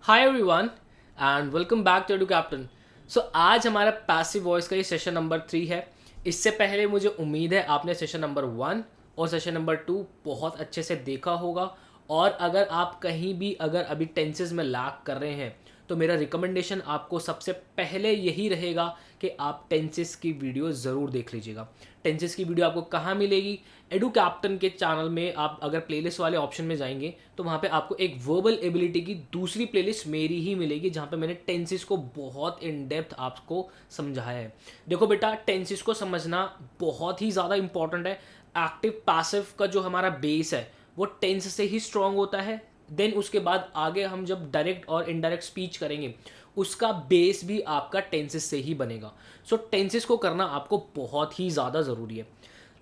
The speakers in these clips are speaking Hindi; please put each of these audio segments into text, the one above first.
Hi everyone and welcome back to captain. So आज हमारा पैसिव वॉइस का ये सेशन नंबर 3 है। इससे पहले मुझे उम्मीद है आपने सेशन नंबर 1 और सेशन नंबर 2 बहुत अच्छे से देखा होगा। और अगर आप कहीं भी अगर अभी टेंसेस में लैग कर रहे हैं तो मेरा रिकमेंडेशन आपको सबसे पहले यही रहेगा कि आप टेंसेस की वीडियो ज़रूर देख लीजिएगा। टेंसेस की वीडियो आपको कहाँ मिलेगी? एडू कैप्टन के चैनल में आप अगर प्लेलिस्ट वाले ऑप्शन में जाएंगे तो वहाँ पे आपको एक वर्बल एबिलिटी की दूसरी प्लेलिस्ट मेरी ही मिलेगी, जहाँ पे मैंने टेंसेस को बहुत इन डेप्थ आपको समझाया है। देखो बेटा, टेंसेस को समझना बहुत ही ज़्यादा इंपॉर्टेंट है। एक्टिव पैसिव का जो हमारा बेस है वो टेंस से ही स्ट्रांग होता है। देन उसके बाद आगे हम जब डायरेक्ट और इनडायरेक्ट स्पीच करेंगे उसका बेस भी आपका टेंसेस से ही बनेगा। सो टेंसेस को करना आपको बहुत ही ज़्यादा ज़रूरी है।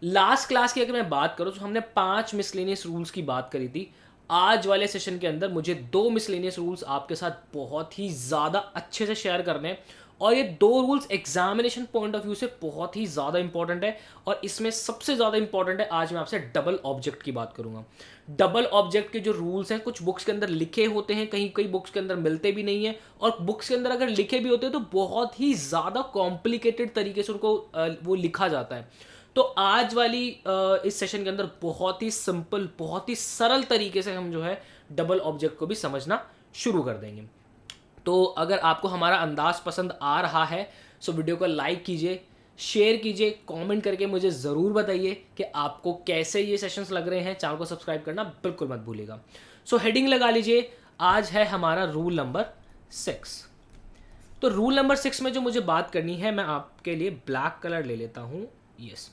लास्ट क्लास की अगर मैं बात करूँ तो हमने 5 मिसलेनियस रूल्स की बात करी थी। आज वाले सेशन के अंदर मुझे 2 मिसलेनियस रूल्स आपके साथ बहुत ही ज़्यादा अच्छे से शेयर करने हैं। और ये 2 rules examination point of view से बहुत ही ज़्यादा इंपॉर्टेंट है। और इसमें सबसे ज़्यादा इंपॉर्टेंट है, आज मैं आपसे डबल ऑब्जेक्ट की बात करूंगा। डबल ऑब्जेक्ट के जो रूल्स हैं कुछ बुक्स के अंदर लिखे होते हैं, कहीं कई बुक्स के अंदर मिलते भी नहीं है, और बुक्स के अंदर अगर लिखे भी होते हैं तो बहुत ही ज़्यादा कॉम्प्लिकेटेड तरीके से उनको वो लिखा जाता है। तो आज वाली इस सेशन के अंदर बहुत ही सिंपल, बहुत ही सरल तरीके से हम जो है डबल ऑब्जेक्ट को भी समझना शुरू कर देंगे। तो अगर आपको हमारा अंदाज पसंद आ रहा है सो वीडियो को लाइक कीजिए, शेयर कीजिए, कमेंट करके मुझे ज़रूर बताइए कि आपको कैसे ये सेशंस लग रहे हैं। चैनल को सब्सक्राइब करना बिल्कुल मत भूलिएगा। सो हेडिंग लगा लीजिए, आज है हमारा रूल नंबर 6। तो रूल नंबर 6 में जो मुझे बात करनी है, मैं आपके लिए ब्लैक कलर ले लेता हूँ। यस,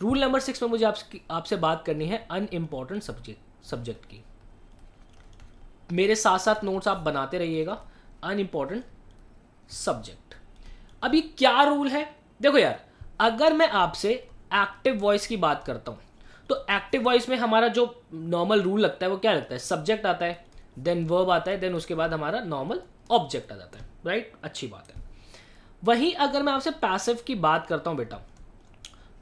रूल नंबर 6 में मुझे आपसे बात करनी है अनइम्पॉर्टेंट सब्जेक्ट की। मेरे साथ साथ नोट्स आप बनाते रहिएगा। अनइम्पॉर्टेंट सब्जेक्ट, अभी क्या रूल है? देखो यार, अगर मैं आपसे एक्टिव वॉइस की बात करता हूं तो एक्टिव वॉइस में हमारा जो नॉर्मल रूल लगता है वो क्या लगता है? सब्जेक्ट आता है, देन वर्ब आता है, देन उसके बाद हमारा नॉर्मल ऑब्जेक्ट आ जाता है, राइट? अच्छी बात है। वहीं अगर मैं आपसे पैसिव की बात करता हूं बेटा,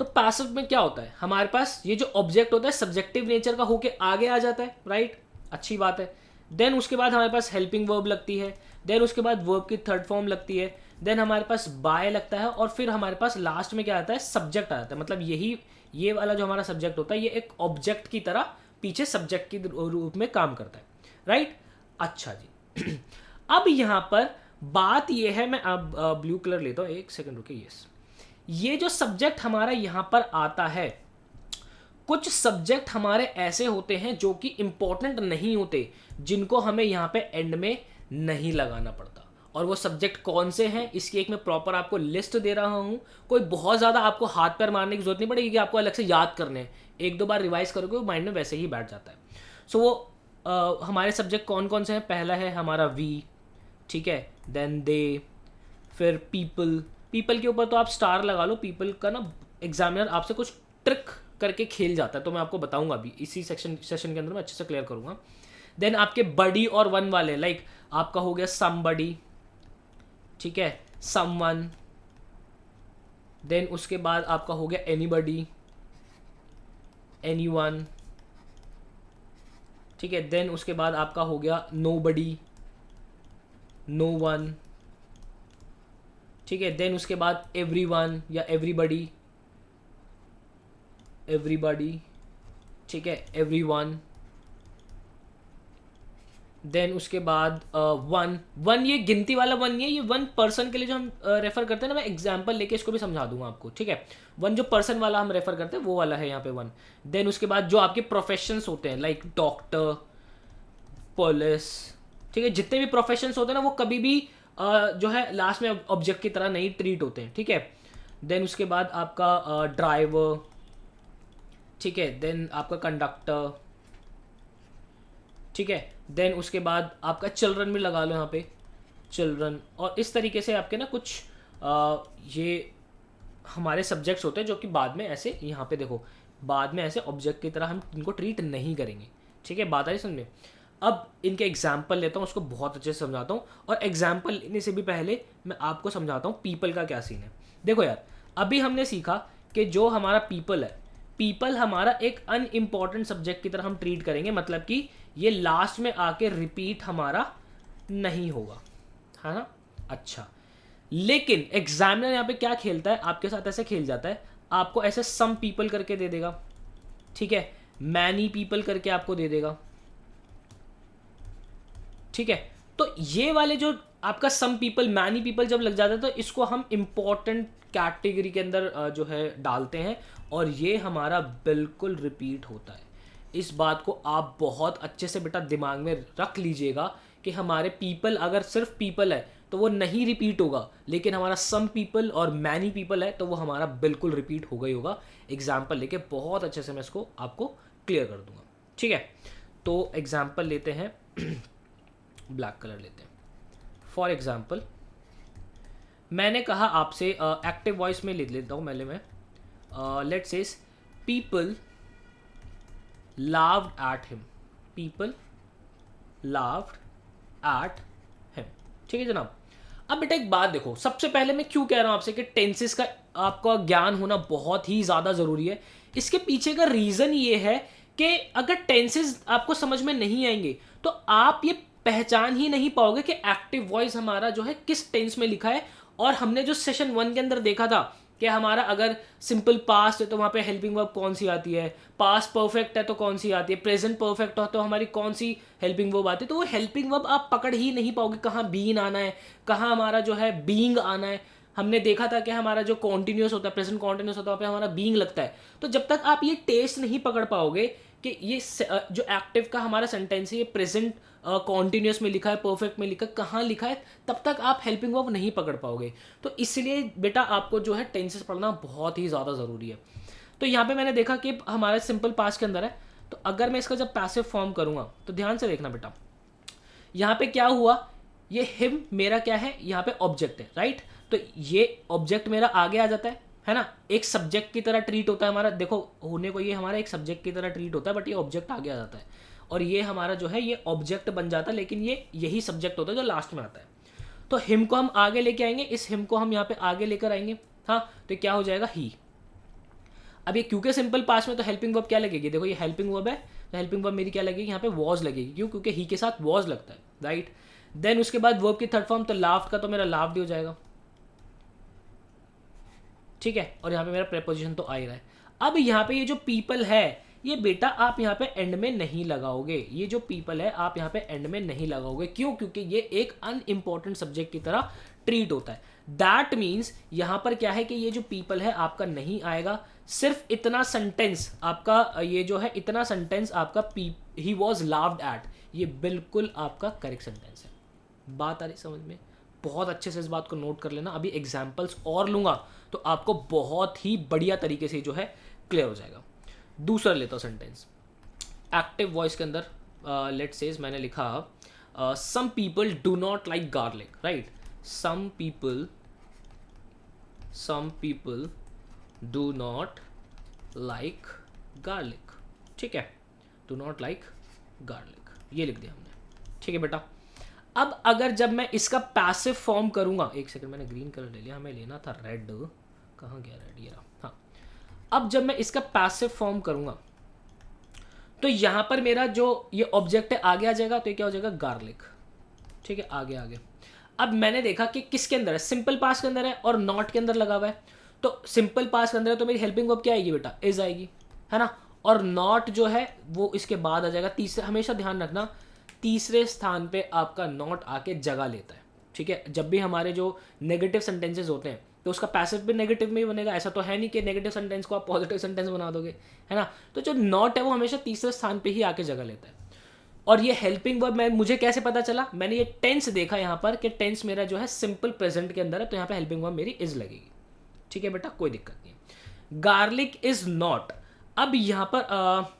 तो पैसिव में क्या होता है? हमारे पास ये जो ऑब्जेक्ट होता है सब्जेक्टिव नेचर का होके आगे आ जाता है, राइट? अच्छी बात है। देन उसके बाद हमारे पास हेल्पिंग वर्ब लगती है, देन उसके बाद वर्ब की थर्ड फॉर्म लगती है, देन हमारे पास बाय लगता है, और फिर हमारे पास लास्ट में क्या आता है? सब्जेक्ट आ जाता है। मतलब यही ये वाला जो हमारा सब्जेक्ट होता है ये एक ऑब्जेक्ट की तरह पीछे सब्जेक्ट के रूप में काम करता है, राइट? अच्छा जी। अब यहाँ पर बात ये है, मैं अब ब्लू कलर लेता हूँ, एक सेकेंड रुके। यस, ये जो सब्जेक्ट हमारा यहाँ पर आता है, कुछ सब्जेक्ट हमारे ऐसे होते हैं जो कि इंपॉर्टेंट नहीं होते, जिनको हमें यहाँ पे एंड में नहीं लगाना पड़ता। और वो सब्जेक्ट कौन से हैं इसकी एक मैं प्रॉपर आपको लिस्ट दे रहा हूँ। कोई बहुत ज़्यादा आपको हाथ पैर मारने की जरूरत नहीं पड़ेगी कि आपको अलग से याद करने हैं। एक दो बार रिवाइज करोगे वो माइंड में वैसे ही बैठ जाता है। सो वो हमारे सब्जेक्ट कौन कौन से हैं? पहला है हमारा वी, ठीक है, देन दे, फिर पीपल। पीपल के ऊपर तो आप स्टार लगा लो। पीपल का ना एग्जामिनर आपसे कुछ ट्रिक करके खेल जाता है, तो मैं आपको बताऊंगा अभी इसी सेशन के अंदर मैं अच्छे से क्लियर करूंगा। देन आपके बडी और वन वाले, लाइक आपका हो गया समबडी, ठीक है, समवन। देन उसके बाद आपका हो गया एनीबडी, एनीवन, ठीक है। देन उसके बाद आपका हो गया नोबडी, नो वन, ठीक है। देन उसके बाद एवरीवन या एवरीबडी, एवरीबडी, ठीक है, एवरीवन। देन उसके बाद वन। वन ये गिनती वाला वन नहीं है, ये वन पर्सन के लिए जो हम रेफर करते हैं ना, मैं एग्जांपल लेके इसको भी समझा दूंगा आपको, ठीक है। वन जो पर्सन वाला हम रेफर करते हैं वो वाला है यहाँ पे वन। देन उसके बाद जो आपके प्रोफेशंस होते हैं, लाइक डॉक्टर, पुलिस, ठीक है, जितने भी प्रोफेशंस होते हैं ना वो कभी भी जो है लास्ट में ऑब्जेक्ट की तरह नहीं ट्रीट होते हैं, ठीक है। देन उसके बाद आपका ड्राइवर, ठीक है, देन आपका कंडक्टर, ठीक है। देन उसके बाद आपका चिल्ड्रन भी लगा लो यहाँ पे, चिल्ड्रन। और इस तरीके से आपके ना कुछ ये हमारे सब्जेक्ट्स होते हैं जो कि बाद में ऐसे यहाँ पे देखो, बाद में ऐसे ऑब्जेक्ट की तरह हम इनको ट्रीट नहीं करेंगे, ठीक है। बात आई समझ में? अब इनके एग्जाम्पल लेता हूँ, उसको बहुत अच्छे से समझाता हूँ। और एग्जाम्पल लेने से भी पहले मैं आपको समझाता हूँ पीपल का क्या सीन है। देखो यार, अभी हमने सीखा कि जो हमारा पीपल है, पीपल हमारा एक अनइम्पॉर्टेंट सब्जेक्ट की तरह हम ट्रीट करेंगे। मतलब कि ये लास्ट में आके रिपीट हमारा नहीं होगा, है ना। अच्छा, लेकिन एग्जामिनर यहाँ पे क्या खेलता है, आपके साथ ऐसे खेल जाता है, आपको ऐसे सम पीपल करके दे देगा, ठीक है, मैनी पीपल करके आपको दे देगा, ठीक है। तो ये वाले जो आपका सम पीपल मैनी पीपल जब लग जाता है तो इसको हम इंपॉर्टेंट कैटेगरी के अंदर जो है डालते हैं, और ये हमारा बिल्कुल रिपीट होता है। इस बात को आप बहुत अच्छे से बेटा दिमाग में रख लीजिएगा कि हमारे पीपल अगर सिर्फ पीपल है तो वो नहीं रिपीट होगा, लेकिन हमारा सम पीपल और मैनी पीपल है तो वो हमारा बिल्कुल रिपीट होगा ही होगा। एग्जाम्पल लेके बहुत अच्छे से मैं इसको आपको क्लियर कर दूंगा, ठीक है। तो एग्जाम्पल लेते हैं, ब्लैक कलर लेते हैं। फॉर एग्जाम्पल मैंने कहा आपसे, एक्टिव वॉइस में लिख लेता हूँ पहले मैं, let's says people लाव्ड at him, people लाव्ड at him, ठीक है जनाब। अब बेटा एक बात देखो, सबसे पहले मैं क्यों कह रहा हूँ आपसे कि टेंसेस का आपका ज्ञान होना बहुत ही ज़्यादा ज़रूरी है। इसके पीछे का रीज़न ये है कि अगर टेंसेस आपको समझ में नहीं आएंगे तो आप ये पहचान ही नहीं पाओगे कि एक्टिव वॉइस हमारा जो है किस टेंस में लिखा है। और हमने जो सेशन 1 के अंदर देखा था कि हमारा अगर सिंपल पास्ट है तो वहाँ पे हेल्पिंग वर्ब कौन सी आती है, पास्ट परफेक्ट है तो कौन सी आती है, प्रेजेंट परफेक्ट हो तो हमारी कौन सी हेल्पिंग वर्ब आती है। तो वो हेल्पिंग वर्ब आप पकड़ ही नहीं पाओगे, कहाँ बीन आना है, कहाँ हमारा जो है बीइंग आना है। हमने देखा था कि हमारा जो कॉन्टिन्यूस होता है, प्रेजेंट कॉन्टिन्यूस होता है, वहाँ पे हमारा बीइंग लगता है। तो जब तक आप ये टेस्ट नहीं पकड़ पाओगे कि ये जो एक्टिव का हमारा सेंटेंस है ये प्रेजेंट कॉन्टिन्यूस में लिखा है, परफेक्ट में लिखा है, कहाँ लिखा है, तब तक आप हेल्पिंग वर्ब नहीं पकड़ पाओगे। तो इसलिए बेटा आपको जो है टेंसेस पढ़ना बहुत ही ज़्यादा ज़रूरी है। तो यहाँ पे मैंने देखा कि हमारा सिंपल पास्ट के अंदर है, तो अगर मैं इसका जब पैसिव फॉर्म करूँगा तो ध्यान से देखना बेटा, यहाँ पे क्या हुआ, ये हिम मेरा क्या है, यहाँ पे ऑब्जेक्ट है, राइट। तो ये ऑब्जेक्ट मेरा आगे आ जाता है ना, एक सब्जेक्ट की तरह ट्रीट होता है हमारा, देखो होने को ये हमारा एक सब्जेक्ट की तरह ट्रीट होता है, बट ये ऑब्जेक्ट आगे आ जाता है और ये हमारा जो है ये ऑब्जेक्ट बन जाता है, लेकिन ये यही सब्जेक्ट होता है जो लास्ट में आता है। तो हिम को हम आगे लेके आएंगे, इस हिम को हम यहाँ पे आगे लेकर आएंगे, हाँ, तो क्या हो जाएगा ही। अब ये क्योंकि सिंपल पास्ट में तो हेल्पिंग वर्ब क्या लगेगी, देखो ये हेल्पिंग वर्ब है तो हेल्पिंग वर्ब मेरी क्या लगेगी, यहाँ पे वॉज लगेगी, क्यों, क्योंकि ही के साथ वॉज लगता है, राइट। देन उसके बाद वर्ब की थर्ड फॉर्म, तो लाफ्ड का तो मेरा लाफ्ड ही हो जाएगा, ठीक है, और यहाँ पे मेरा प्रेपोजिशन तो आ ही रहा है। अब यहाँ पे ये जो पीपल है ये बेटा आप यहाँ पे एंड में नहीं लगाओगे, ये जो पीपल है आप यहाँ पे एंड में नहीं लगाओगे, क्यों, क्योंकि ये एक अनइम्पॉर्टेंट सब्जेक्ट की तरह ट्रीट होता है। दैट मीन्स यहाँ पर क्या है कि ये जो पीपल है आपका नहीं आएगा, सिर्फ इतना सेंटेंस आपका, ये जो है इतना सेंटेंस आपका ही वॉज लाव्ड एट, ये बिल्कुल आपका करेक्ट सेंटेंस है। बात आ रही समझ में, बहुत अच्छे से इस बात को नोट कर लेना, अभी एग्जाम्पल्स और लूंगा तो आपको बहुत ही बढ़िया तरीके से जो है क्लियर हो जाएगा। दूसरा लेता हूँ सेंटेंस, एक्टिव वॉइस के अंदर लेट्स सेज मैंने लिखा some people do not like garlic, right. Some people do not like garlic, ठीक है, डू नॉट लाइक गार्लिक, ये लिख दिया हमने, ठीक है बेटा। अब अगर जब मैं इसका पैसिव फॉर्म करूंगा, एक सेकंड मैंने ग्रीन कलर ले लिया, हमें लेना था रेड, कहाँ गया रेड, ये रहा, हाँ। अब जब मैं इसका पैसिव फॉर्म करूंगा तो यहां पर मेरा जो ये ऑब्जेक्ट है आगे आ जाएगा, तो ये क्या हो जाएगा, गार्लिक, ठीक है, आगे। अब मैंने देखा कि किसके अंदर है, सिंपल पास्ट के अंदर है और नॉट के अंदर लगा हुआ है। तो सिंपल पास्ट के अंदर है तो मेरी हेल्पिंग वर्ब क्या आएगी बेटा, इज आएगी, है ना, और नॉट जो है वो इसके बाद आ जाएगा। तीसरे, हमेशा ध्यान रखना तीसरे स्थान पे आपका नॉट आके जगह लेता है, ठीक है। जब भी हमारे जो नेगेटिव सेंटेंसेस होते हैं तो उसका पैसिव भी नेगेटिव में ही बनेगा, ऐसा तो है नहीं कि नेगेटिव सेंटेंस को आप पॉजिटिव सेंटेंस बना दोगे, है ना। तो जो नॉट है वो हमेशा तीसरे स्थान पे ही आके जगह लेता है। और ये हेल्पिंग वर्ब मुझे कैसे पता चला, मैंने ये टेंस देखा यहाँ पर कि टेंस मेरा जो है सिंपल प्रेजेंट के अंदर है, तो यहाँ पे हेल्पिंग वर्ब मेरी इज लगेगी, ठीक है बेटा, कोई दिक्कत नहीं। गार्लिक इज नॉट, अब यहाँ पर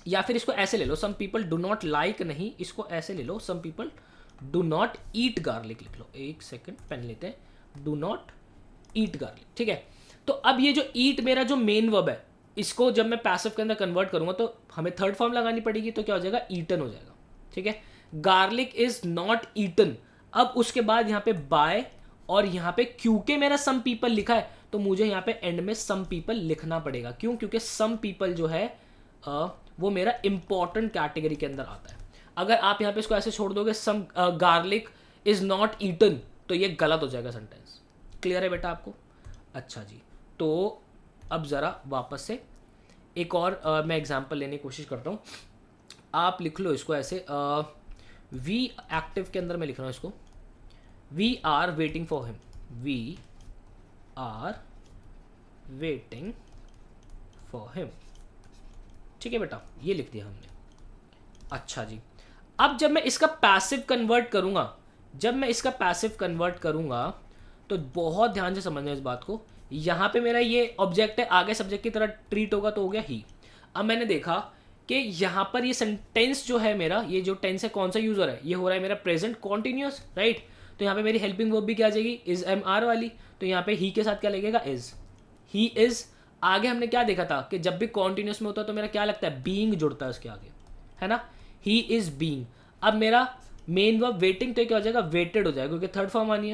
या फिर इसको ऐसे ले लो, some people do not like, नहीं, इसको ऐसे ले लो, some people do not eat garlic लिख लो, एक सेकेंड पेन लेते हैं, डू नॉट ईट गार्लिक, ठीक है। तो अब ये जो ईट मेरा जो मेन वर्ब है, इसको जब मैं पैसिव के अंदर कन्वर्ट करूंगा तो हमें थर्ड फॉर्म लगानी पड़ेगी, तो क्या हो जाएगा, ईटन हो जाएगा, ठीक है। गार्लिक इज नॉट ईटन, अब उसके बाद यहाँ पे बाय और यहाँ पे क्योंकि मेरा सम पीपल लिखा है तो मुझे यहाँ पे एंड में सम पीपल लिखना पड़ेगा, क्यों, क्योंकि सम पीपल जो है वो मेरा इंपॉर्टेंट कैटेगरी के अंदर आता है। अगर आप यहाँ पे इसको ऐसे छोड़ दोगे सम गार्लिक इज नॉट ईटन, तो ये गलत हो जाएगा सेंटेंस। क्लियर है बेटा आपको? अच्छा जी, तो अब ज़रा वापस से एक और मैं एग्जांपल लेने की कोशिश करता हूँ। आप लिख लो इसको ऐसे, वी एक्टिव के अंदर मैं लिख रहा हूँ इसको, we are waiting for him, we are waiting for him. ठीक है बेटा, ये लिख दिया हमने। अच्छा जी, अब जब मैं इसका पैसिव कन्वर्ट करूंगा, जब मैं इसका पैसिव कन्वर्ट करूंगा तो बहुत ध्यान से समझना इस बात को। यहाँ पे मेरा ये ऑब्जेक्ट है, आगे सब्जेक्ट की तरह ट्रीट होगा तो हो गया ही। अब मैंने देखा कि यहाँ पर ये सेंटेंस जो है मेरा, ये जो टेंस है कौन सा यूजर है, ये हो रहा है मेरा प्रेजेंट कॉन्टिन्यूस, राइट। तो यहाँ पे मेरी हेल्पिंग वर्ब भी क्या आ जाएगी, इज एम आर वाली। तो यहाँ पे ही के साथ क्या लगेगा, इज, ही इज। आगे हमने क्या देखा था कि जब भी कॉन्टिन्यूस में होता है तो मेरा क्या लगता है, बीइंग जुड़ता है उसके आगे, है ना, ही इज बीइंग। अब मेरा मेन वर्ब वेटिंग, तो ये क्या हो जाएगा, वेटेड हो जाएगा, क्योंकि थर्ड फॉर्म आनी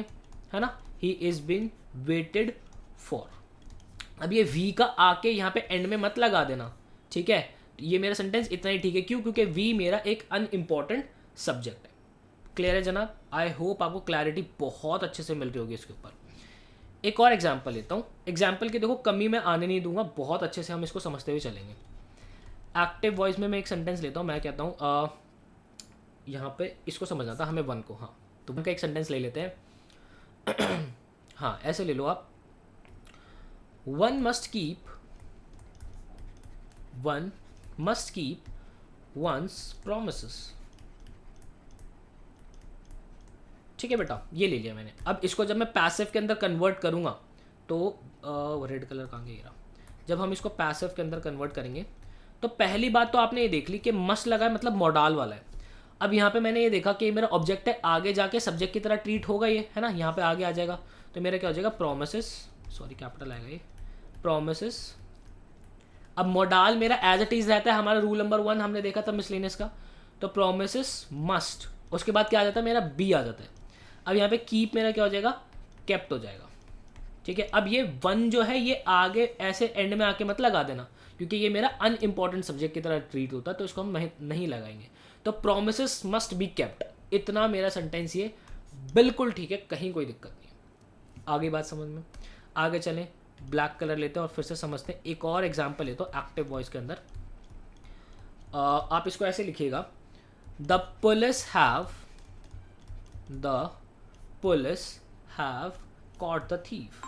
है ना, he is being waited for. अब ये वी का आके यहाँ पे एंड में मत लगा देना, ठीक है। ये मेरा सेंटेंस इतना ही ठीक है, क्यों, क्योंकि वी मेरा एक अनइम्पॉर्टेंट सब्जेक्ट है। क्लियर है जनाब? आई होप आपको क्लैरिटी बहुत अच्छे से मिल रही होगी इसके ऊपर। एक और एग्जाम्पल लेता हूँ, एग्जाम्पल की देखो कमी मैं आने नहीं दूंगा, बहुत अच्छे से हम इसको समझते हुए चलेंगे। एक्टिव वॉइस में मैं एक सेंटेंस लेता हूँ, मैं कहता हूँ यहाँ पे इसको समझना था हमें वन को, हाँ, तो वन का एक सेंटेंस ले लेते हैं। हाँ, ऐसे ले लो आप, one must keep once promises. ठीक है बेटा, ये ले लिया मैंने। अब इसको जब मैं पैसिव के अंदर कन्वर्ट करूंगा तो रेड कलर कहाँ गया, जब हम इसको पैसिव के अंदर कन्वर्ट करेंगे तो पहली बात तो आपने ये देख ली कि मस्ट लगा है, मतलब मॉडल वाला है। अब यहाँ पे मैंने ये देखा कि मेरा ऑब्जेक्ट है, आगे जाके सब्जेक्ट की तरह ट्रीट होगा ये, है ना, यहाँ पे आगे आ जाएगा, तो मेरा क्या हो जाएगा, प्रोमिसेस, सॉरी कैपिटल आएगा ये, प्रोमिसेस। अब मॉडल मेरा एज इट इज रहता है, हमारा रूल नंबर 1 हमने देखा था मिसलेनियस का, तो प्रोमिसेस मस्ट, उसके बाद क्या आ जाता है, मेरा बी आ जाता है। अब यहाँ पे कीप मेरा क्या हो जाएगा, केप्ट हो जाएगा। ठीक है, अब ये वन जो है ये आगे ऐसे एंड में आके मत लगा देना, क्योंकि ये मेरा अनइम्पॉर्टेंट सब्जेक्ट की तरह ट्रीट होता है, तो इसको हम नहीं लगाएंगे। तो प्रोमिसेस मस्ट बी केप्ट, इतना मेरा सेंटेंस ये बिल्कुल ठीक है, कहीं कोई दिक्कत नहीं है। आगे बात समझ में, आगे चलें, ब्लैक कलर लेते हैं और फिर से समझते हैं। एक और एग्जाम्पल लेते हो एक्टिव वॉइस के अंदर, आप इसको ऐसे लिखिएगा, the police have caught the thief.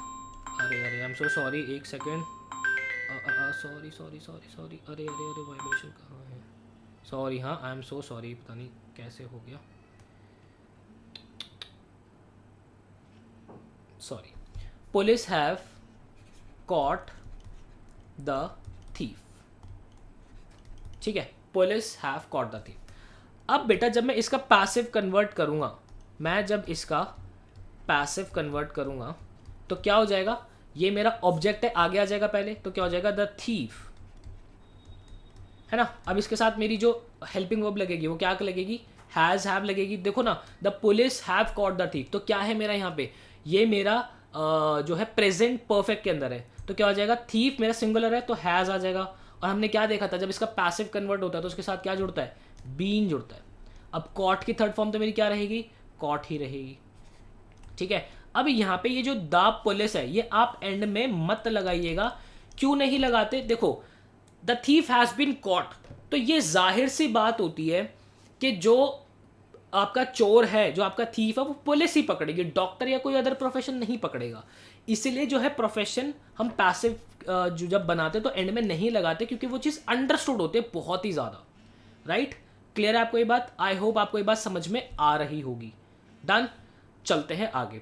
अरे आई एम सो सॉरी, एक सेकेंड, सॉरी, अरे वाइब्रेशन कहाँ है, सॉरी, हाँ आई एम सो सॉरी, पता नहीं कैसे हो गया, sorry. Police have caught the thief, ठीक है, police have caught the thief. अब बेटा जब मैं इसका पैसिव कन्वर्ट करूंगा, मैं जब इसका पैसिव कन्वर्ट करूंगा तो क्या हो जाएगा, ये मेरा ऑब्जेक्ट है, आगे आ जाएगा पहले, तो क्या हो जाएगा, द थीफ, है ना। अब इसके साथ मेरी जो हेल्पिंग वर्ब लगेगी वो क्या लगेगी, हैज हैव लगेगी। देखो ना, the police have caught the thief, तो क्या है मेरा यहाँ पे, ये मेरा जो है प्रेजेंट परफेक्ट के अंदर है, तो क्या हो जाएगा, थीफ मेरा सिंगुलर है तो हैज आ जाएगा। और हमने क्या देखा था, जब इसका पैसिव कन्वर्ट होता है तो उसके साथ क्या जुड़ता है, बीइंग जुड़ता है। अब कॉट की थर्ड फॉर्म तो मेरी क्या रहेगी, कॉट ही रहेगी। ठीक है, अब यहाँ पे ये जो द पुलिस है, ये आप एंड में मत लगाइएगा। क्यों नहीं लगाते, देखो the thief has been caught, तो ये जाहिर सी बात होती है कि जो आपका चोर है, जो आपका थीफ है, वो पुलिस ही पकड़ेगी, डॉक्टर या कोई अदर प्रोफेशन नहीं पकड़ेगा। इसीलिए जो है प्रोफेशन हम पैसिव जो जब बनाते तो एंड में नहीं लगाते, क्योंकि वो चीज़ अंडरस्टूड होती है बहुत ही ज़्यादा, राइट। क्लियर है आपको ये बात? आई होप आपको ये बात समझ में आ रही होगी। डन, चलते हैं आगे।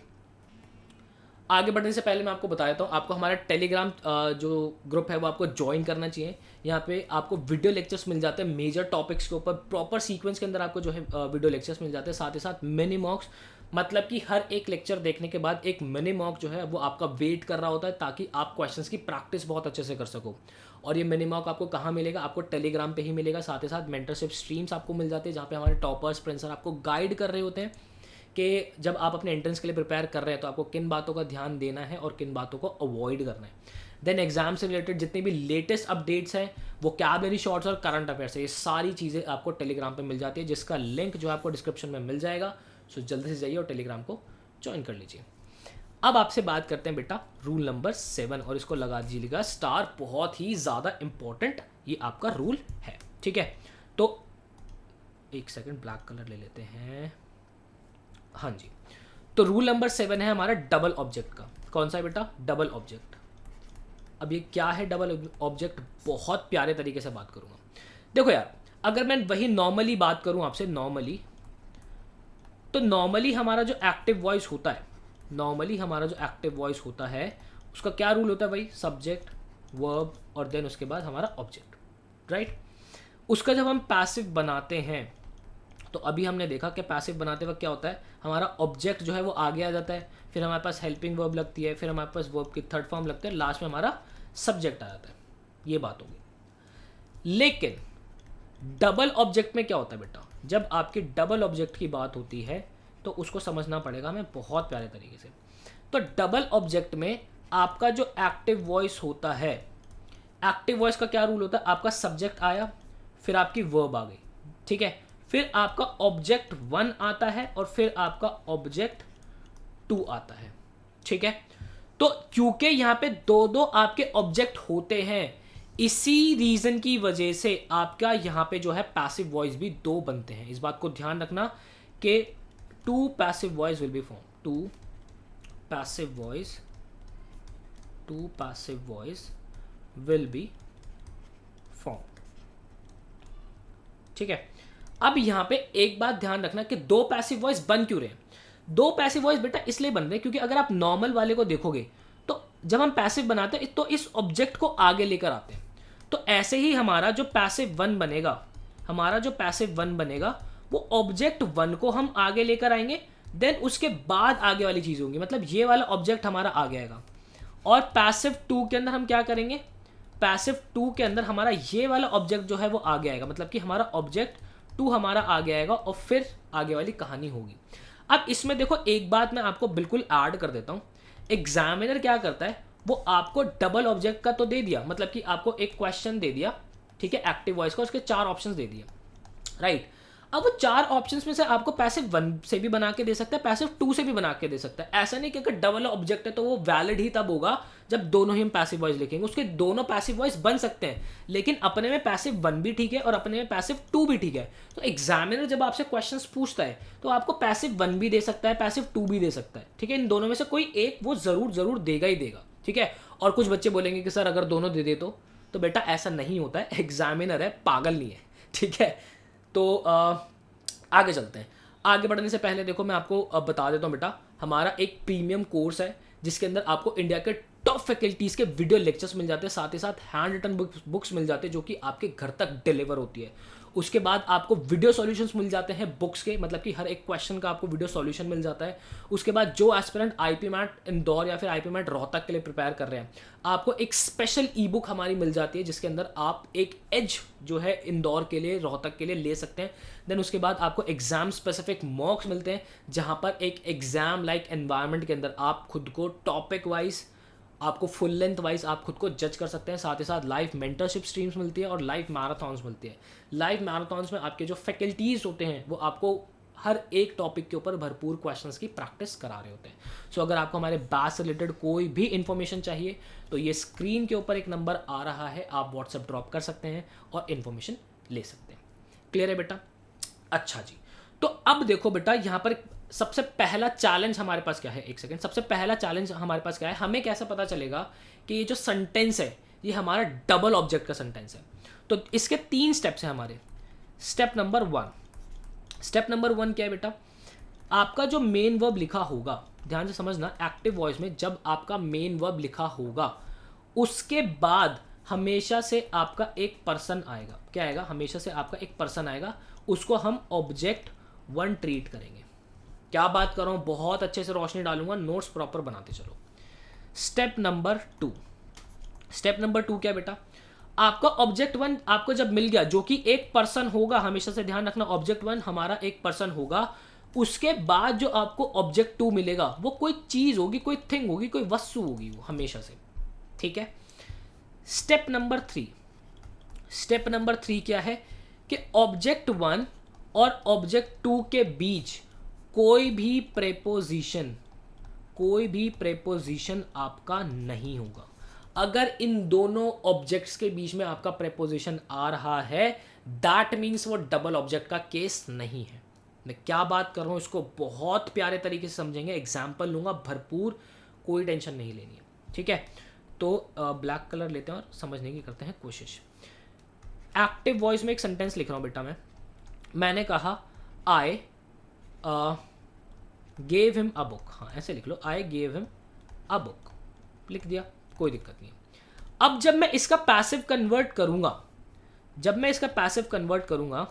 आगे बढ़ने से पहले मैं आपको बता देता हूँ, आपको हमारा टेलीग्राम जो ग्रुप है वो आपको ज्वाइन करना चाहिए। यहाँ पे आपको वीडियो लेक्चर्स मिल जाते हैं मेजर टॉपिक्स के ऊपर, प्रॉपर सीक्वेंस के अंदर आपको जो है वीडियो लेक्चर्स मिल जाते हैं, साथ ही साथ मिनी मॉक्स, मतलब कि हर एक लेक्चर देखने के बाद एक मिनी मॉक जो है वो आपका वेट कर रहा होता है, ताकि आप क्वेश्चंस की प्रैक्टिस बहुत अच्छे से कर सको। और ये मिनी मॉक आपको कहाँ मिलेगा, आपको टेलीग्राम पे ही मिलेगा। साथ ही साथ मेंटरशिप स्ट्रीम्स आपको मिल जाते हैं, जहाँ पे हमारे टॉपर्स प्रिंसर आपको गाइड कर रहे होते हैं कि जब आप अपने एंट्रेंस के लिए प्रिपेयर कर रहे हैं तो आपको किन बातों का ध्यान देना है और किन बातों को अवॉइड करना है। देन एग्जाम से रिलेटेड जितने भी लेटेस्ट अपडेट्स हैं, वोकैबुलरी शॉर्ट्स और करंट अफेयर्स है, ये सारी चीज़ें आपको टेलीग्राम पे मिल जाती है, जिसका लिंक जो है आपको डिस्क्रिप्शन में मिल जाएगा। सो जल्दी से जाइए और टेलीग्राम को ज्वाइन कर लीजिए। अब आपसे बात करते हैं बेटा रूल नंबर 7, और इसको लगा दीजिएगा स्टार, बहुत ही ज़्यादा इंपॉर्टेंट ये आपका रूल है। ठीक है, तो एक सेकंड ब्लैक कलर ले लेते हैं। हाँ जी, तो रूल नंबर 7 है हमारा डबल ऑब्जेक्ट का। कौन सा है बेटा? Double object. अब ये क्या है डबल ऑब्जेक्ट? बहुत प्यारे तरीके से बात करूंगा। देखो यार, अगर मैं वही नॉर्मली बात करूं आपसे, नॉर्मली, तो नॉर्मली हमारा जो एक्टिव वॉइस होता है, नॉर्मली हमारा जो एक्टिव वॉइस होता है उसका क्या रूल होता है भाई? सब्जेक्ट, वर्ब और देन उसके बाद हमारा ऑब्जेक्ट, राइट? उसका जब हम पैसिव बनाते हैं, तो अभी हमने देखा कि पैसिव बनाते वक्त क्या होता है, हमारा ऑब्जेक्ट जो है वो आगे आ जाता है, फिर हमारे पास हेल्पिंग वर्ब लगती है, फिर हमारे पास वर्ब की थर्ड फॉर्म लगता है, लास्ट में हमारा सब्जेक्ट आ जाता है। ये बात होगी। लेकिन डबल ऑब्जेक्ट में क्या होता है बेटा? जब आपकी डबल ऑब्जेक्ट की बात होती है तो उसको समझना पड़ेगा हमें बहुत प्यारे तरीके से। तो डबल ऑब्जेक्ट में आपका जो एक्टिव वॉइस होता है, एक्टिव वॉइस का क्या रूल होता है? आपका सब्जेक्ट आया, फिर आपकी वर्ब आ गई, ठीक है, फिर आपका ऑब्जेक्ट 1 आता है और फिर आपका ऑब्जेक्ट 2 आता है। ठीक है, तो क्योंकि यहां पे दो दो आपके ऑब्जेक्ट होते हैं, इसी रीजन की वजह से आपका यहां पे जो है पैसिव वॉइस भी 2 बनते हैं। इस बात को ध्यान रखना कि 2 passive voice will be form, 2 passive voice will be form. ठीक है, अब यहां पे एक बात ध्यान रखना कि 2 पैसिव वॉइस बन क्यों रहे हैं। 2 पैसिव वॉइस बेटा इसलिए बन रहे हैं क्योंकि अगर आप नॉर्मल वाले को देखोगे तो जब हम पैसिव बनाते हैं तो इस ऑब्जेक्ट को आगे लेकर आते हैं। तो ऐसे ही हमारा जो पैसिव 1 बनेगा, वो ऑब्जेक्ट 1 को हम आगे लेकर आएंगे, देन उसके बाद आगे वाली चीज होंगी, मतलब ये वाला ऑब्जेक्ट हमारा आगे आएगा। और पैसिव 2 के अंदर हम क्या करेंगे? पैसिव 2 के अंदर हमारा ये वाला ऑब्जेक्ट जो है वो आगे आएगा, मतलब कि हमारा ऑब्जेक्ट 2 हमारा आगे आएगा और फिर आगे वाली कहानी होगी। अब इसमें देखो एक बात मैं आपको बिल्कुल ऐड कर देता हूं। एग्जामिनर क्या करता है, वो आपको डबल ऑब्जेक्ट का तो दे दिया, मतलब कि आपको एक क्वेश्चन दे दिया, ठीक है, एक्टिव वॉइस का, उसके 4 ऑप्शंस दे दिए, राइट? अब वो 4 ऑप्शंस में से आपको पैसिव 1 से भी बना के दे सकता है, पैसिव 2 से भी बना के दे सकता है। ऐसा नहीं कि अगर डबल ऑब्जेक्ट है तो वो वैलिड ही तब होगा जब दोनों ही हम पैसिव वॉइस लिखेंगे। उसके दोनों पैसिव वॉइस बन सकते हैं, लेकिन अपने में पैसिव 1 भी ठीक है और अपने में पैसिव 2 भी ठीक है। तो एग्जामिनर जब आपसे क्वेश्चंस पूछता है तो आपको पैसिव 1 भी दे सकता है, पैसिव 2 भी दे सकता है, ठीक है? इन दोनों में से कोई एक वो जरूर देगा ही देगा, ठीक है? और कुछ बच्चे बोलेंगे कि सर अगर दोनों दे दे तो बेटा ऐसा नहीं होता है, एग्जामिनर है, पागल नहीं है, ठीक है? तो आगे चलते हैं। आगे बढ़ने से पहले देखो मैं आपको बता देता हूँ बेटा, हमारा एक प्रीमियम कोर्स है जिसके अंदर आपको इंडिया के टॉप फैकल्टीज़ के वीडियो लेक्चर्स मिल जाते हैं, साथ ही साथ हैंड रिटन बुक्स मिल जाते हैं जो कि आपके घर तक डिलीवर होती है। उसके बाद आपको वीडियो सॉल्यूशंस मिल जाते हैं बुक्स के, मतलब कि हर एक क्वेश्चन का आपको वीडियो सॉल्यूशन मिल जाता है। उसके बाद जो एस्पिरेंट आईपी मैट इंदौर या फिर आईपी मैट रोहतक के लिए प्रिपेयर कर रहे हैं, आपको एक स्पेशल ई बुक हमारी मिल जाती है जिसके अंदर आप एक एज जो है इंदौर के लिए, रोहतक के लिए ले सकते हैं। देन उसके बाद आपको एग्जाम स्पेसिफिक मॉक्स मिलते हैं जहां पर एक एग्जाम लाइक एनवायरनमेंट के अंदर आप खुद को टॉपिक वाइज, आपको फुल लेंथ वाइज आप खुद को जज कर सकते हैं। साथ ही साथ लाइव मेंटरशिप स्ट्रीम्स मिलती है और लाइव मैराथॉन्स मिलती है। लाइव मैराथॉन्स में आपके जो फैकल्टीज़ होते हैं वो आपको हर एक टॉपिक के ऊपर भरपूर क्वेश्चंस की प्रैक्टिस करा रहे होते हैं। सो अगर आपको हमारे बैच से रिलेटेड कोई भी इन्फॉर्मेशन चाहिए तो ये स्क्रीन के ऊपर एक नंबर आ रहा है, आप व्हाट्सएप ड्रॉप कर सकते हैं और इन्फॉर्मेशन ले सकते हैं। क्लियर है बेटा? अच्छा जी, तो अब देखो बेटा यहाँ पर सबसे पहला चैलेंज हमारे पास क्या है, एक सेकंड, सबसे पहला चैलेंज हमारे पास क्या है, हमें कैसे पता चलेगा कि ये जो सेंटेंस है ये हमारा डबल ऑब्जेक्ट का सेंटेंस है? तो इसके 3 स्टेप्स हैं हमारे। स्टेप नंबर 1 क्या है बेटा? आपका जो मेन वर्ब लिखा होगा, ध्यान से समझना, एक्टिव वॉइस में जब आपका मेन वर्ब लिखा होगा उसके बाद हमेशा से आपका एक पर्सन आएगा। क्या आएगा? हमेशा से आपका एक पर्सन आएगा, उसको हम ऑब्जेक्ट 1 ट्रीट करेंगे। क्या बात कर रहा हूं, बहुत अच्छे से रोशनी डालूंगा, नोट्स प्रॉपर बनाते चलो। स्टेप नंबर 2 क्या बेटा? आपका ऑब्जेक्ट 1 आपको जब मिल गया, जो कि एक पर्सन होगा, हमेशा से ध्यान रखना ऑब्जेक्ट 1 हमारा एक पर्सन होगा, उसके बाद जो आपको ऑब्जेक्ट 2 मिलेगा वो कोई चीज होगी, कोई थिंग होगी, कोई वस्तु होगी, वो हमेशा से, ठीक है? स्टेप नंबर थ्री क्या है कि ऑब्जेक्ट वन और ऑब्जेक्ट टू के बीच कोई भी प्रेपोजिशन आपका नहीं होगा। अगर इन दोनों ऑब्जेक्ट्स के बीच में आपका प्रेपोजिशन आ रहा है, दैट मीन्स वो डबल ऑब्जेक्ट का केस नहीं है। मैं क्या बात कर रहा हूँ इसको बहुत प्यारे तरीके से समझेंगे, एग्जाम्पल लूंगा भरपूर, कोई टेंशन नहीं लेनी है, ठीक है। तो ब्लैक कलर लेते हैं और समझने की करते हैं कोशिश। एक्टिव वॉइस में एक सेंटेंस लिख रहा हूँ बेटा मैंने कहा I gave him a book. हाँ ऐसे लिख लो, I gave him a book, लिख दिया, कोई दिक्कत नहीं। अब जब मैं इसका पैसिव कन्वर्ट करूंगा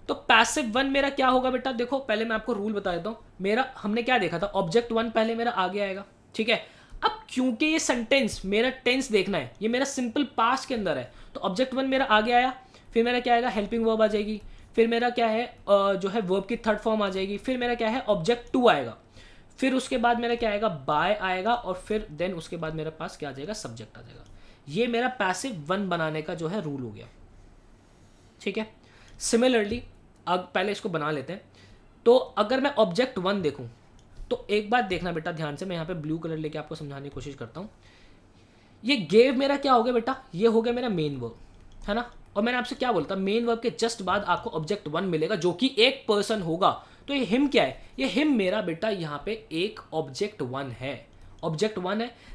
तो पैसिव वन मेरा क्या होगा बेटा, देखो पहले मैं आपको रूल बता देता हूँ। मेरा हमने क्या देखा था, ऑब्जेक्ट वन पहले मेरा आगे आएगा, ठीक है। अब क्योंकि ये सेंटेंस मेरा टेंस देखना है, ये मेरा सिंपल पास्ट के अंदर है, तो ऑब्जेक्ट वन मेरा आगे आया, फिर मेरा क्या आएगा, हेल्पिंग वर्ब आ जाएगी, फिर मेरा क्या है जो है वर्ब की थर्ड फॉर्म आ जाएगी, फिर मेरा क्या है ऑब्जेक्ट टू आएगा, फिर उसके बाद मेरा क्या आएगा, बाय आएगा, और फिर देन उसके बाद मेरे पास क्या आ जाएगा, सब्जेक्ट आ जाएगा। ये मेरा पैसिव वन बनाने का जो है रूल हो गया, ठीक है। सिमिलरली अब पहले इसको बना लेते हैं। तो अगर मैं ऑब्जेक्ट वन देखूं तो एक बात देखना बेटा ध्यान से, मैं यहाँ पे ब्लू कलर लेके आपको समझाने की कोशिश करता हूँ। ये गेव मेरा क्या हो गया बेटा, ये हो गया मेरा मेन वर्ब, है ना। और मैंने आपसे क्या बोलता, मेन वर्ब के जस्ट बाद आपको ऑब्जेक्ट वन मिलेगा जो कि एक पर्सन होगा। तो ये हिम क्या है, ये हिम मेरा बेटा यहाँ पे एक ऑब्जेक्ट वन है,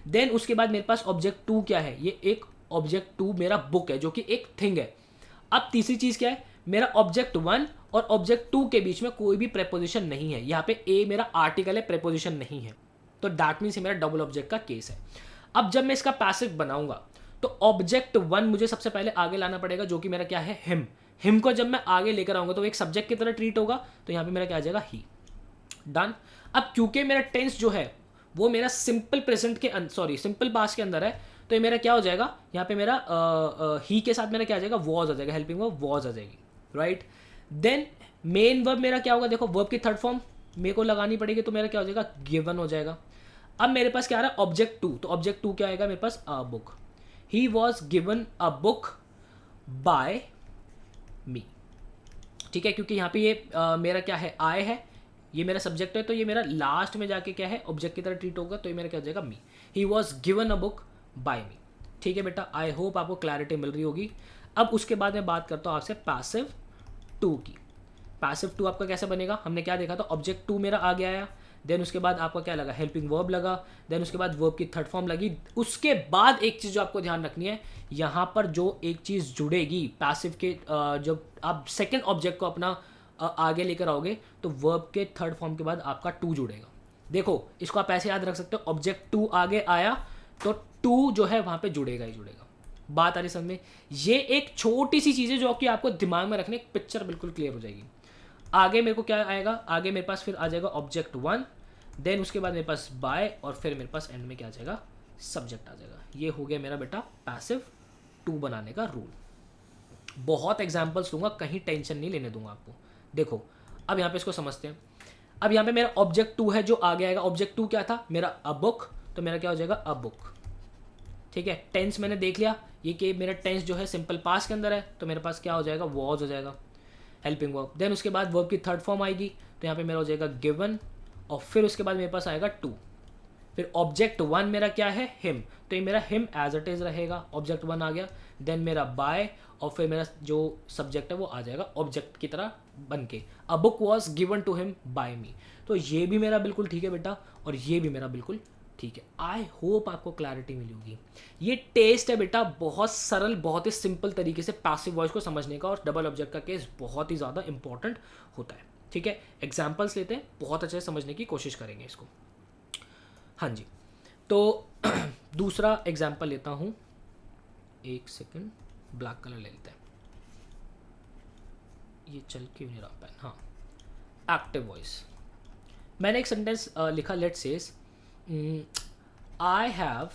देन उसके बाद मेरे पास ऑब्जेक्ट टू क्या है, ये एक ऑब्जेक्ट टू मेरा बुक है जो कि एक थिंग है। अब तीसरी चीज क्या है, मेरा ऑब्जेक्ट वन और ऑब्जेक्ट टू के बीच में कोई भी प्रेपोजिशन नहीं है, यहाँ पे ए मेरा आर्टिकल है, प्रेपोजिशन नहीं है, तो दैट मीन्स मेरा डबल ऑब्जेक्ट का केस है। अब जब मैं इसका पैसिव बनाऊंगा तो ऑब्जेक्ट वन मुझे सबसे पहले आगे लाना पड़ेगा जो कि मेरा क्या है, हिम को जब मैं आगे लेकर आऊंगा तो एक सब्जेक्ट की तरह ट्रीट होगा, तो यहाँ पे मेरा क्या आ जाएगा, ही। डन। अब क्योंकि मेरा टेंस जो है वो मेरा सिंपल प्रेजेंट के सिंपल पास्ट के अंदर है, तो ये मेरा क्या हो जाएगा, यहाँ पे मेरा ही के साथ मेरा क्या आ जाएगा, वॉज आ जाएगा, हेल्पिंग वर्ब वॉज आ जाएगी, राइट। देन मेन वर्ब मेरा क्या होगा, देखो वर्ब की थर्ड फॉर्म मेरे को लगानी पड़ेगी, तो मेरा क्या हो जाएगा, गिवन हो जाएगा। अब मेरे पास क्या आ रहा है, ऑब्जेक्ट टू, तो ऑब्जेक्ट टू क्या आएगा मेरे पास, a book, he was given a book by me, ठीक है। क्योंकि यहाँ पे ये मेरा क्या है, आई है, ये मेरा सब्जेक्ट है, तो ये मेरा लास्ट में जाके क्या है, ऑब्जेक्ट की तरह ट्रीट होगा, तो ये मेरा क्या हो जाएगा, me, he was given a book by me, ठीक है बेटा। आई होप आपको क्लैरिटी मिल रही होगी। अब उसके बाद मैं बात करता हूँ आपसे पैसिव टू की। पैसिव टू आपका कैसे बनेगा, हमने क्या देखा था, ऑब्जेक्ट टू मेरा आगे आया, देन उसके बाद आपका क्या लगा, हेल्पिंग वर्ब लगा, देन उसके बाद वर्ब की थर्ड फॉर्म लगी। उसके बाद एक चीज़ जो आपको ध्यान रखनी है, यहाँ पर जो एक चीज़ जुड़ेगी पैसिव के, जब आप सेकेंड ऑब्जेक्ट को अपना आगे लेकर आओगे तो वर्ब के थर्ड फॉर्म के बाद आपका टू जुड़ेगा। देखो इसको आप ऐसे याद रख सकते हो, ऑब्जेक्ट टू आगे आया तो टू जो है वहाँ पे जुड़ेगा ही जुड़ेगा। बात आ रही समझ में, ये एक छोटी सी चीज़ है जो कि आपको दिमाग में रखने, पिक्चर बिल्कुल क्लियर हो जाएगी। आगे मेरे को क्या आएगा, आगे मेरे पास फिर आ जाएगा ऑब्जेक्ट वन, देन उसके बाद मेरे पास बाय, और फिर मेरे पास एंड में क्या आ जाएगा, सब्जेक्ट आ जाएगा। ये हो गया मेरा बेटा पैसिव टू बनाने का रूल। बहुत एग्जाम्पल्स दूंगा, कहीं टेंशन नहीं लेने दूंगा आपको। देखो अब यहाँ पे इसको समझते हैं। अब यहाँ पे मेरा ऑब्जेक्ट टू है जो आगे आएगा, ऑब्जेक्ट टू क्या था मेरा, अ बुक, तो मेरा क्या हो जाएगा, अ बुक, ठीक है। टेंस मैंने देख लिया, ये कि मेरा टेंस जो है सिंपल पास्ट के अंदर है, तो मेरे पास क्या हो जाएगा, वॉज हो जाएगा, हेल्पिंग वर्ब। देन उसके बाद वर्ब की थर्ड फॉर्म आएगी, तो यहाँ पे मेरा हो जाएगा गिवन, और फिर उसके बाद मेरे पास आएगा टू, फिर ऑब्जेक्ट वन मेरा क्या है, हिम, तो ये मेरा हिम एज इट इज रहेगा, ऑब्जेक्ट वन आ गया, देन मेरा बाय, और फिर मेरा जो सब्जेक्ट है वो आ जाएगा ऑब्जेक्ट की तरह बन के, a book was given to him by me. तो ये भी मेरा बिल्कुल ठीक है बेटा, और ये भी मेरा बिल्कुल ठीक है। आई होप आपको क्लैरिटी मिली होगी। ये टेस्ट है बेटा बहुत सरल, बहुत ही सिंपल तरीके से पैसिव वॉइस को समझने का, और डबल ऑब्जेक्ट का केस बहुत ही ज़्यादा इंपॉर्टेंट होता है, ठीक है। एग्जाम्पल्स लेते हैं, बहुत अच्छे से समझने की कोशिश करेंगे इसको। हाँ जी, तो दूसरा एग्जाम्पल लेता हूँ, एक सेकंड, ब्लैक कलर ले लेते हैं, ये चल क्यों नहीं रहा पेन, हाँ। एक्टिव वॉइस, मैंने एक सेंटेंस लिखा, let says I have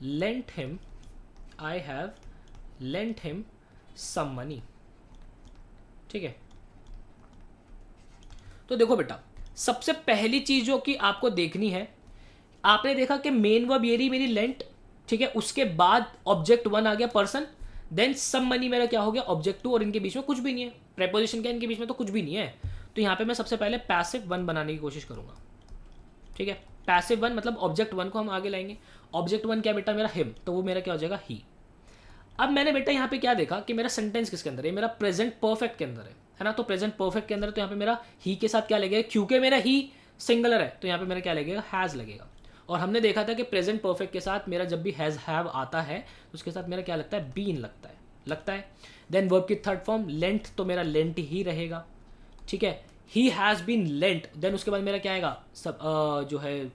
lent him some money, ठीक है। तो देखो बेटा, सबसे पहली चीज जो कि आपको देखनी है, आपने देखा कि मेन वर्ब ये रही मेरी लेंट, ठीक है, उसके बाद ऑब्जेक्ट वन आ गया पर्सन, देन सम मनी मेरा क्या हो गया ऑब्जेक्ट टू, और इनके बीच में कुछ भी नहीं है, प्रेपोजिशन क्या इनके बीच में तो कुछ भी नहीं है। तो यहाँ पे मैं सबसे पहले पैसिव वन बनाने की कोशिश करूंगा। ठीक है, पैसिव वन मतलब ऑब्जेक्ट वन को हम आगे लाएंगे। ऑब्जेक्ट वन क्या बेटा मेरा हिम, तो वो मेरा क्या हो जाएगा ही। अब मैंने बेटा यहाँ पे क्या देखा कि मेरा सेंटेंस किसके अंदर है, मेरा प्रेजेंट परफेक्ट के अंदर है ना। तो प्रेजेंट परफेक्ट के अंदर तो यहाँ पे मेरा ही के साथ क्या लगेगा, क्योंकि मेरा ही सिंगुलर है तो यहाँ पे मेरा क्या लगेगा, हैज़ लगेगा। और हमने देखा था कि प्रेजेंट परफेक्ट के साथ मेरा जब भी हैज़ हैव आता है तो उसके साथ मेरा क्या लगता है, बीन लगता है। देन वर्ब की थर्ड फॉर्म लेंट, तो मेरा लेंट ही रहेगा। ठीक है, he has been lent, then उसके बाद मेरा क्या आएगा, सब जो है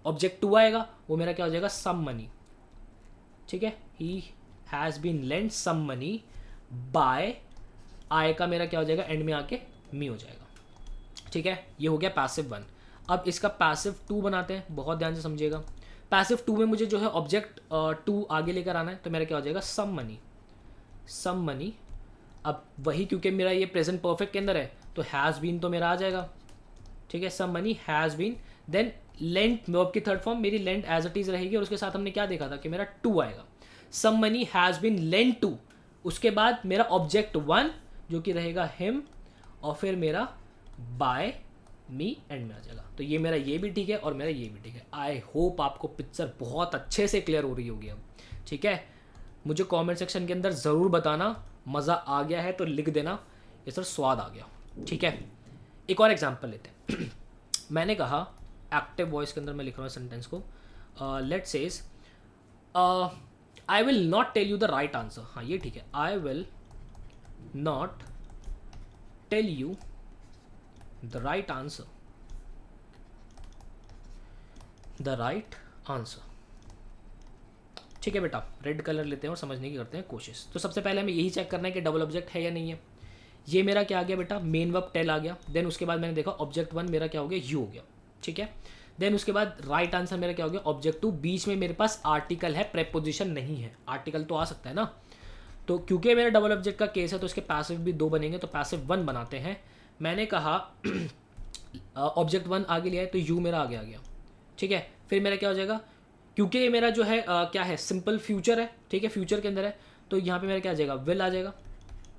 ऑब्जेक्ट टू आएगा, वो मेरा क्या हो जाएगा, सम मनी। ठीक है, he has been lent some money by, I का मेरा क्या हो जाएगा, एंड में आके मी हो जाएगा। ठीक है, ये हो गया पैसिव वन। अब इसका पैसिव टू बनाते हैं, बहुत ध्यान से समझिएगा। पैसिव टू में मुझे जो है ऑब्जेक्ट टू आगे लेकर आना है, तो मेरा क्या हो जाएगा, सम मनी। अब वही क्योंकि मेरा ये प्रेजेंट परफेक्ट के अंदर है तो हैज़ बीन तो मेरा आ जाएगा। ठीक है, some money has been, then lent verb की थर्ड फॉर्म मेरी लेंट एज इट इज रहेगी, और उसके साथ हमने क्या देखा था कि मेरा टू आएगा, some money has been lent to. उसके बाद मेरा ऑब्जेक्ट वन जो कि रहेगा हिम, और फिर मेरा बाय मी एंड में आ जाएगा। तो ये मेरा ये भी ठीक है और मेरा ये भी ठीक है। आई होप आपको पिक्चर बहुत अच्छे से क्लियर हो रही होगी अब। ठीक है, मुझे कमेंट सेक्शन के अंदर ज़रूर बताना, मज़ा आ गया है तो लिख देना ये सर स्वाद आ गया। ठीक है, एक और एग्जांपल लेते हैं। मैंने कहा एक्टिव वॉइस के अंदर मैं लिख रहा हूँ सेंटेंस को, let says I will not tell you the right answer. हाँ ये ठीक है, I will not tell you the right answer, the right answer. ठीक है बेटा, रेड कलर लेते हैं और समझने की करते हैं कोशिश। तो सबसे पहले हमें यही चेक करना है कि डबल ऑब्जेक्ट है या नहीं है। ये मेरा क्या आ गया बेटा, मेन वर्ब टेल आ गया। देन उसके बाद मैंने देखा ऑब्जेक्ट वन मेरा क्या हो गया, यू हो गया। ठीक है, देन उसके बाद राइट आंसर मेरा क्या हो गया, ऑब्जेक्ट टू। बीच में मेरे पास आर्टिकल है, प्रेपोजिशन नहीं है। आर्टिकल तो आ सकता है ना, तो क्योंकि मेरा डबल ऑब्जेक्ट का केस है तो इसके पैसिव भी दो बनेंगे, तो पैसिव वन बनाते हैं। मैंने कहा ऑब्जेक्ट वन आगे लिया है तो यू मेरा आगे आ गया। ठीक है, फिर मेरा क्या हो जाएगा, क्योंकि ये मेरा जो है क्या है, सिंपल फ्यूचर है। ठीक है, फ्यूचर के अंदर है तो यहाँ पे मेरा क्या आ जाएगा, विल आ जाएगा।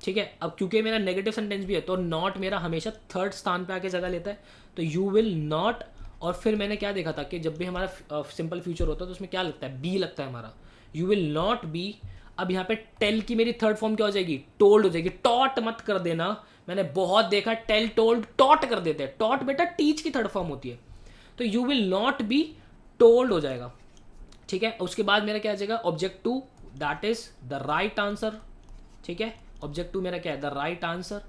ठीक है, अब क्योंकि मेरा नेगेटिव सेंटेंस भी है तो नॉट मेरा हमेशा थर्ड स्थान पे आके जगह लेता है, तो यू विल नॉट। और फिर मैंने क्या देखा था कि जब भी हमारा सिंपल फ्यूचर होता है तो उसमें क्या लगता है, बी लगता है हमारा, यू विल नॉट बी। अब यहाँ पे टेल की मेरी थर्ड फॉर्म क्या हो जाएगी, टोल्ड हो जाएगी। टॉट मत कर देना, मैंने बहुत देखा टेल टोल्ड टॉट कर देते हैं। टॉट बेटा टीच की थर्ड फॉर्म होती है, तो you will not be told हो जाएगा। ठीक है, उसके बाद मेरा क्या आ जाएगा, object to, that is the right answer. ठीक है, ऑब्जेक्ट टू मेरा क्या है, द राइट आंसर।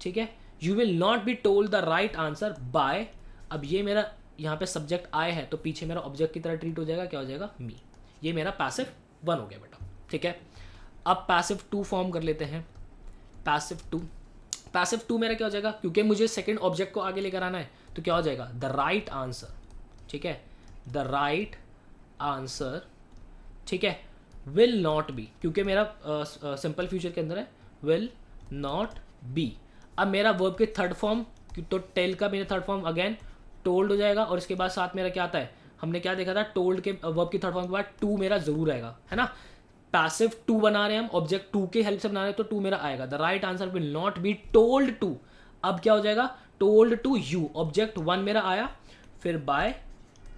ठीक है, you will not be told the right answer by. अब ये मेरा यहाँ पे सब्जेक्ट आए है तो पीछे मेरा ऑब्जेक्ट की तरह ट्रीट हो जाएगा, क्या हो जाएगा, मी। ये मेरा पैसिव वन हो गया बेटा। ठीक है, अब पैसिव टू फॉर्म कर लेते हैं। पैसिव टू मेरा क्या हो जाएगा, क्योंकि मुझे सेकंड ऑब्जेक्ट को आगे लेकर आना है तो क्या हो जाएगा, द राइट आंसर। ठीक है, द राइट आंसर। ठीक है, विल नॉट बी, क्योंकि मेरा सिंपल फ्यूचर के अंदर है, विल नॉट बी। अब मेरा वर्ब की थर्ड फॉर्म, तो टेल का मेरा थर्ड फॉर्म अगेन टोल्ड हो जाएगा, और इसके बाद साथ मेरा क्या आता है, हमने क्या देखा था, टोल्ड के वर्ब की थर्ड फॉर्म के बाद टू मेरा जरूर आएगा, है ना। पैसिव टू बना रहे हैं हम, ऑब्जेक्ट टू के हेल्प से बना रहे हैं तो टू मेरा आएगा। The right answer will not be told to. अब क्या हो जाएगा, told to you, object one मेरा आया, फिर बाय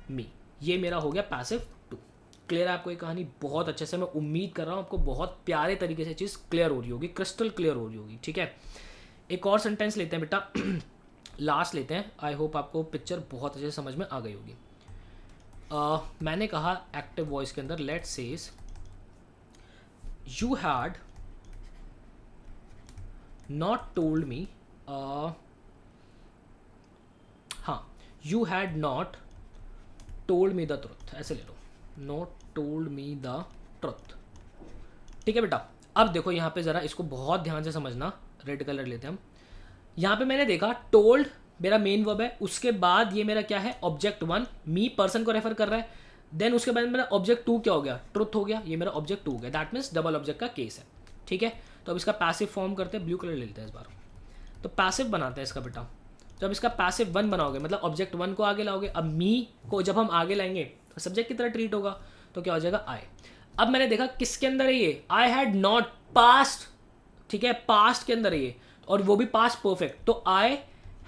मी। ये मेरा हो गया पैसिव टू। क्लियर है आपको ये कहानी बहुत अच्छे से, मैं उम्मीद कर रहा हूँ आपको बहुत प्यारे तरीके से चीज़ क्लियर हो रही होगी, क्रिस्टल क्लियर हो रही होगी। ठीक है, एक और सेंटेंस लेते हैं बेटा, लास्ट लेते हैं। आई होप आपको पिक्चर बहुत अच्छे से समझ में आ गई होगी। मैंने कहा एक्टिव वॉइस के अंदर, let's says you had not told me, हाँ, you had not told me the truth, ऐसे ले लो, not told me the truth. ठीक है बेटा, अब देखो यहाँ पे ज़रा इसको बहुत ध्यान से समझना। रेड कलर लेते हैं हम। यहाँ पे मैंने देखा टोल्ड मेरा मेन वर्ब है, उसके बाद ये मेरा क्या है, ऑब्जेक्ट वन, मी पर्सन को रेफर कर रहा है। देन उसके बाद मेरा ऑब्जेक्ट टू क्या हो गया, ट्रुथ हो गया, ये मेरा ऑब्जेक्ट टू हो गया। दैट मीन्स डबल ऑब्जेक्ट का केस है। ठीक है, तो अब इसका पैसिव फॉर्म करते हैं, ब्लू कलर ले लेते हैं इस बार। तो पैसिव बनाते हैं इसका बेटा। जब इसका पैसिव वन बनाओगे मतलब ऑब्जेक्ट वन को आगे लाओगे, अब मी को जब हम आगे लाएंगे तो सब्जेक्ट की तरह ट्रीट होगा, तो क्या हो जाएगा आई। अब मैंने देखा किसके अंदर है ये, आई हैड नॉट, पास्ट, ठीक है, पास्ट के अंदर है ये, और वो भी पास्ट परफेक्ट, तो आई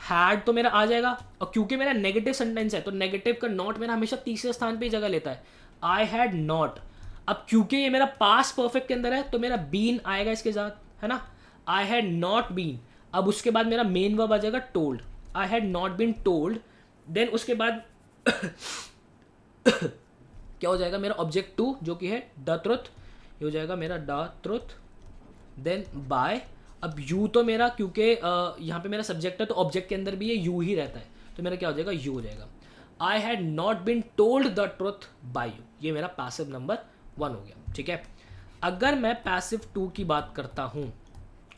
हैड तो मेरा आ जाएगा। और क्योंकि मेरा नेगेटिव सेंटेंस है तो नेगेटिव का नॉट मेरा हमेशा तीसरे स्थान पे ही जगह लेता है, आई हैड नॉट। अब क्योंकि ये मेरा पास्ट परफेक्ट के अंदर है तो मेरा बीन आएगा इसके साथ, है ना, आई हैड नॉट बीन। अब उसके बाद मेरा मेन वर्ब आ जाएगा told, I had not been told. Then उसके बाद क्या हो जाएगा मेरा ऑब्जेक्ट टू जो कि है द ट्रुथ, ये हो जाएगा मेरा द ट्रुथ। देन बाय, अब यू तो मेरा क्योंकि यहाँ पे मेरा सब्जेक्ट है तो ऑब्जेक्ट के अंदर भी ये यू ही रहता है, तो मेरा क्या हो जाएगा यू हो जाएगा। I had not been told the truth by you, ये मेरा पैसिव नंबर 1 हो गया, ठीक है। अगर मैं पैसिव 2 की बात करता हूँ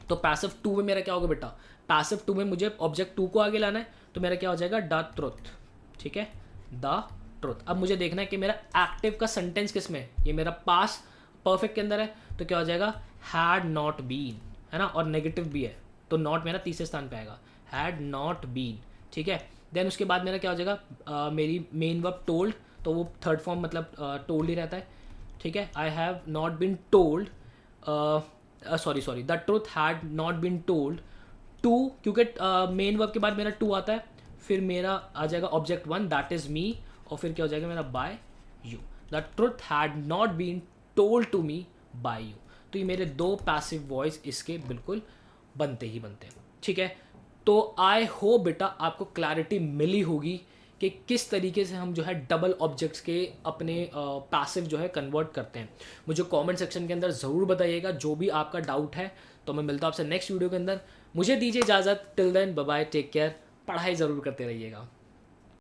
तो पैसिव 2 में मेरा क्या होगा बेटा, पैसिव 2 में मुझे ऑब्जेक्ट 2 को आगे लाना है, तो मेरा क्या हो जाएगा द ट्रुथ, ठीक है, द ट्रुथ। अब मुझे देखना है कि मेरा एक्टिव का सेंटेंस किस में है, ये मेरा पास परफेक्ट के अंदर है, तो क्या हो जाएगा हैड नॉट बीन, है ना, और नेगेटिव भी है तो नॉट मेरा तीसरे स्थान पे आएगा, हैड नॉट बीन, ठीक है। देन उसके बाद मेरा क्या हो जाएगा मेरी मेन वर्ब टोल्ड, तो वो थर्ड फॉर्म मतलब टोल्ड ही रहता है, ठीक है। I have not been told, sorry the truth had not been told to, क्योंकि मेन वर्ब के बाद मेरा टू आता है, फिर मेरा आ जाएगा ऑब्जेक्ट 1 दैट इज मी, और फिर क्या हो जाएगा मेरा by you, the truth had not been told to me by you. तो ये मेरे 2 पैसिव वॉइस इसके बिल्कुल बनते ही बनते हैं, ठीक है। तो आई होप बेटा आपको क्लैरिटी मिली होगी कि किस तरीके से हम जो है डबल ऑब्जेक्ट्स के अपने पैसिव जो है कन्वर्ट करते हैं। मुझे कमेंट सेक्शन के अंदर ज़रूर बताइएगा जो भी आपका डाउट है। तो मैं मिलता हूँ आपसे नेक्स्ट वीडियो के अंदर, मुझे दीजिए इजाज़त, till then bye bye, take care, पढ़ाई ज़रूर करते रहिएगा।